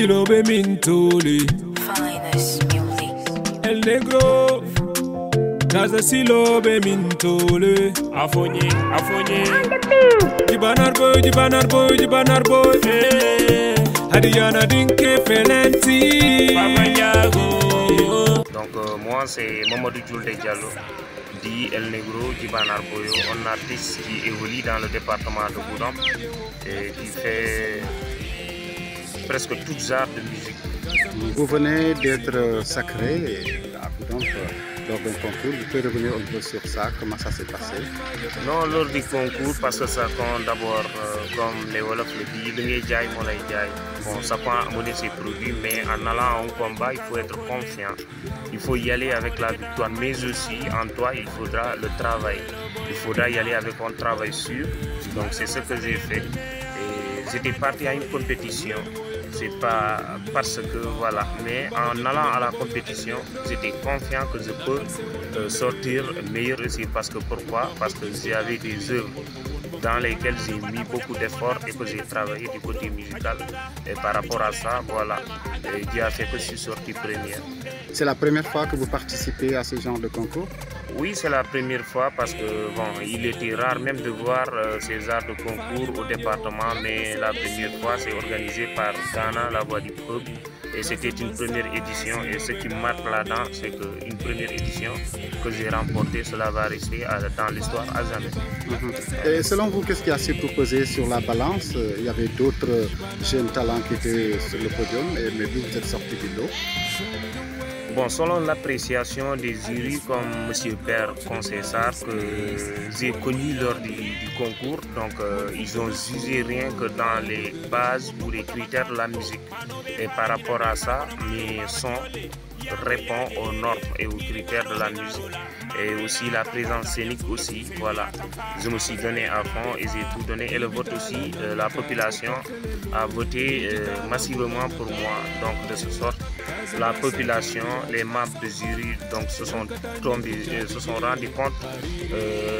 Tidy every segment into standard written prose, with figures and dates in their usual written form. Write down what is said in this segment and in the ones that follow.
Silo be mintuli. Finest music. El negro. Gaza silo be mintuli. Afonye, afonye. Jibanar boy, jibanar boy, jibanar boy. Hadiana dinke felenti. Papa Ndiago. Donc moi c'est Mamadou Djoulde Diallo, dit El Negro Djibanar Boyo, un artiste qui évolue dans le département de Goudomp et qui fait presque toutes genres de musique. Vous venez d'être sacré à Goudomp lors d'un concours. Vous pouvez revenir un peu sur ça, comment ça s'est passé? Non, lors du concours, parce que ça compte d'abord, comme les Wolofs le disent, bon, ça peut amener ses produits, mais en allant en combat, il faut être confiant. Il faut y aller avec la victoire, mais aussi en toi, il faudra le travail. Il faudra y aller avec un travail sûr. Donc c'est ce que j'ai fait. Et j'étais parti à une compétition. C'est pas parce que voilà, mais en allant à la compétition, j'étais confiant que je peux sortir meilleur aussi. Parce que pourquoi? Parce que j'avais des œuvres dans lesquelles j'ai mis beaucoup d'efforts et que j'ai travaillé du côté musical. Et par rapport à ça, voilà, Dieu a fait que je suis sorti première. C'est la première fois que vous participez à ce genre de concours? Oui, c'est la première fois parce que bon, il était rare même de voir ces genres de concours au département, mais la première fois c'est organisé par Ghana, la voix du peuple, et c'était une première édition. Et ce qui marque là-dedans, c'est qu'une première édition que j'ai remportée, cela va rester dans l'histoire à jamais. Et selon vous, qu'est-ce qui a surtout pesé sur la balance? Il y avait d'autres jeunes talents qui étaient sur le podium, mais vous êtes sorti du lot. Bon, selon l'appréciation des jurys comme M. Père Concessar, que j'ai connu lors du concours, donc ils ont jugé rien que dans les bases ou les critères de la musique. Et par rapport à ça, mes sons répondent aux normes et aux critères de la musique. Et aussi la présence scénique aussi, voilà. Je me suis donné à fond et j'ai tout donné. Et le vote aussi, la population a voté massivement pour moi. Donc de ce sorte, la population, les membres de jury donc, se sont rendus compte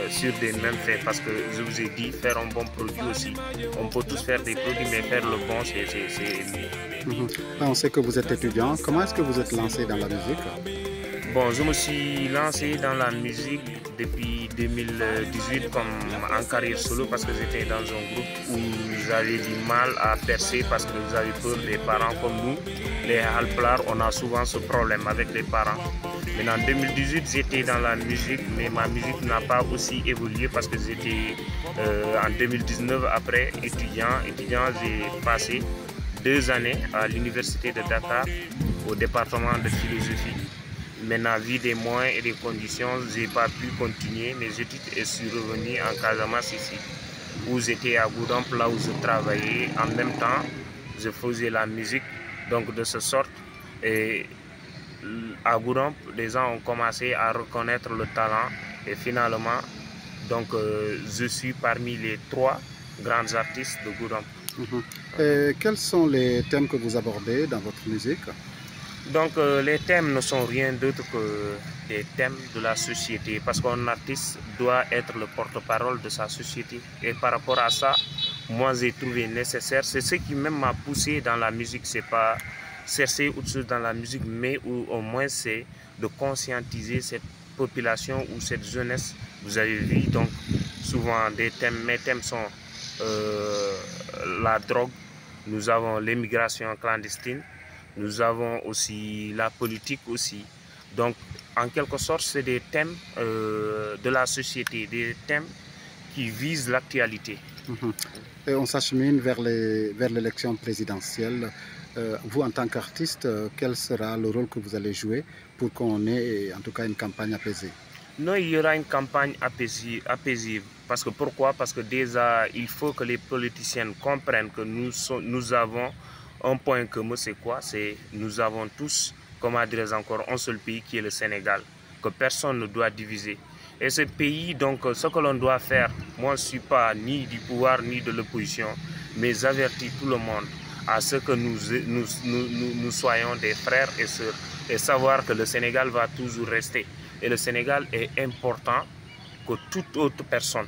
sur des mêmes faits. Parce que je vous ai dit, faire un bon produit aussi. On peut tous faire des produits, mais faire le bon, c'est mieux. On sait que vous êtes étudiant. Comment est-ce que vous êtes lancé dans la musique? Bon, je me suis lancé dans la musique depuis 2018 comme en carrière solo parce que j'étais dans un groupe où j'avais du mal à percer parce que j'avais peur des parents comme nous. Les Halplar, on a souvent ce problème avec les parents. Mais en 2018, j'étais dans la musique, mais ma musique n'a pas aussi évolué parce que j'étais en 2019 après étudiant, j'ai passé 2 années à l'université de Dakar au département de philosophie. Maintenant, vu des moyens et des conditions, je n'ai pas pu continuer mes études et suis revenu en Casamance ici, où j'étais à Goudomp, là où je travaillais. En même temps, je faisais la musique, donc de ce sorte. Et à Goudomp, les gens ont commencé à reconnaître le talent et finalement, donc, je suis parmi les 3 grands artistes de Goudomp. Et quels sont les thèmes que vous abordez dans votre musique? Donc les thèmes ne sont rien d'autre que des thèmes de la société parce qu'un artiste doit être le porte-parole de sa société. Et par rapport à ça, moi j'ai trouvé nécessaire, c'est ce qui même m'a poussé dans la musique, c'est pas chercher autre chose dans la musique, mais au moins c'est de conscientiser cette population ou cette jeunesse. Vous avez vu donc souvent des thèmes, mes thèmes sont la drogue, nous avons l'immigration clandestine, nous avons aussi la politique aussi. Donc, en quelque sorte, c'est des thèmes de la société, des thèmes qui visent l'actualité. Et on s'achemine vers l'élection présidentielle. Vous, en tant qu'artiste, quel sera le rôle que vous allez jouer pour qu'on ait en tout cas une campagne apaisée? Non, il y aura une campagne apaisible. Parce que pourquoi? Parce que déjà, il faut que les politiciens comprennent que nous avons un point commun, c'est quoi? C'est nous avons tous, comment dirais-je encore, un seul pays qui est le Sénégal, que personne ne doit diviser. Et ce pays, donc, ce que l'on doit faire, moi je ne suis pas ni du pouvoir ni de l'opposition, mais j'avertis tout le monde à ce que nous soyons des frères et sœurs et savoir que le Sénégal va toujours rester. Et le Sénégal est important que toute autre personne.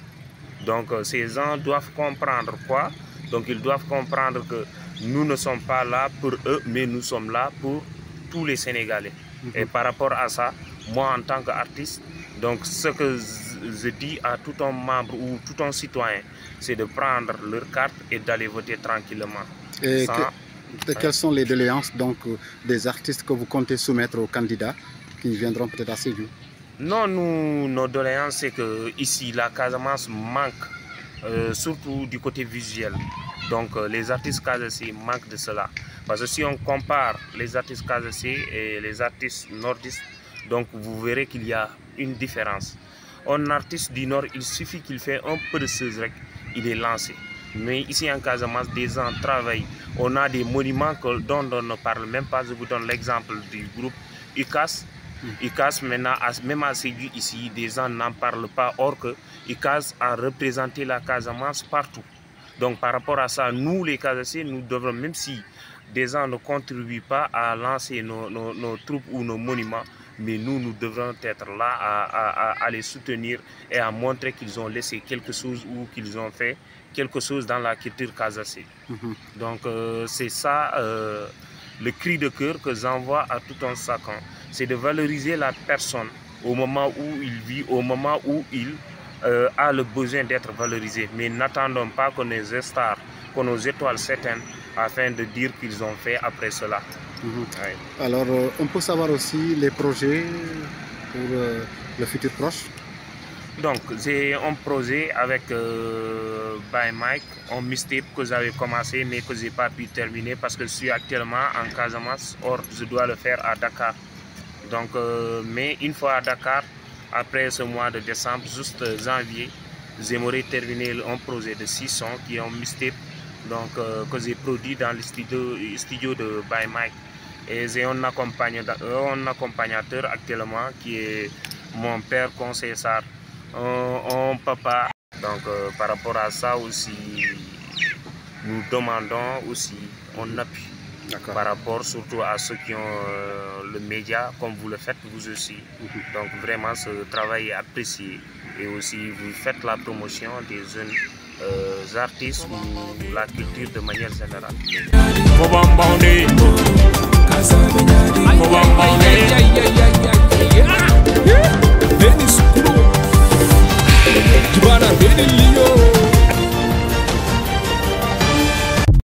Donc ces gens doivent comprendre quoi? Donc ils doivent comprendre que nous ne sommes pas là pour eux, mais nous sommes là pour tous les Sénégalais. Et par rapport à ça, moi en tant qu'artiste, donc ce que je dis à tout un membre ou tout un citoyen, c'est de prendre leur carte et d'aller voter tranquillement. Et quelles sont les doléances donc, des artistes que vous comptez soumettre aux candidats qui viendront peut-être à Sédhiou? Non, nos doléances, c'est que ici la Casamance manque, surtout du côté visuel. Donc les artistes casamançais manquent de cela. Parce que si on compare les artistes casamançais et les artistes nordistes, donc vous verrez qu'il y a une différence. Un artiste du nord, il suffit qu'il fait un peu de choses, il est lancé. Mais ici en Casamance, des gens travaillent. On a des monuments dont on ne parle même pas. Je vous donne l'exemple du groupe UCAS. UCAS, maintenant, même à Sédhiou ici, des gens n'en parlent pas. Or que UCAS a représenté la Casamance partout. Donc par rapport à ça, nous les Casamançais, nous devrons, même si des gens ne contribuent pas à lancer nos troupes ou nos monuments, mais nous devrons être là à les soutenir et à montrer qu'ils ont laissé quelque chose ou qu'ils ont fait quelque chose dans la culture casamançaise. Donc c'est ça le cri de cœur que j'envoie à tout un chacun. C'est de valoriser la personne au moment où il vit, au moment où il a le besoin d'être valorisé. Mais n'attendons pas que nos étoiles s'éteignent afin de dire qu'ils ont fait après cela. Ouais. Alors, on peut savoir aussi les projets pour le futur proche? Donc, j'ai un projet avec By Mike, un mixtape que j'avais commencé mais que je n'ai pas pu terminer parce que je suis actuellement en Casamance. Or, je dois le faire à Dakar. Donc, mais une fois à Dakar, après ce mois de décembre, juste janvier, j'aimerais terminer un projet de 6 sons qui est un mixtape donc, que j'ai produit dans le studio de By Mike. Et j'ai un accompagnateur actuellement qui est mon père conseiller Sarr, un papa. Donc par rapport à ça aussi, nous demandons aussi un appui par rapport surtout à ceux qui ont le média, comme vous le faites vous aussi. Donc vraiment ce travail est apprécié et aussi vous faites la promotion des jeunes artistes ou la culture de manière générale. Denis Kuro, Jibana Benelio.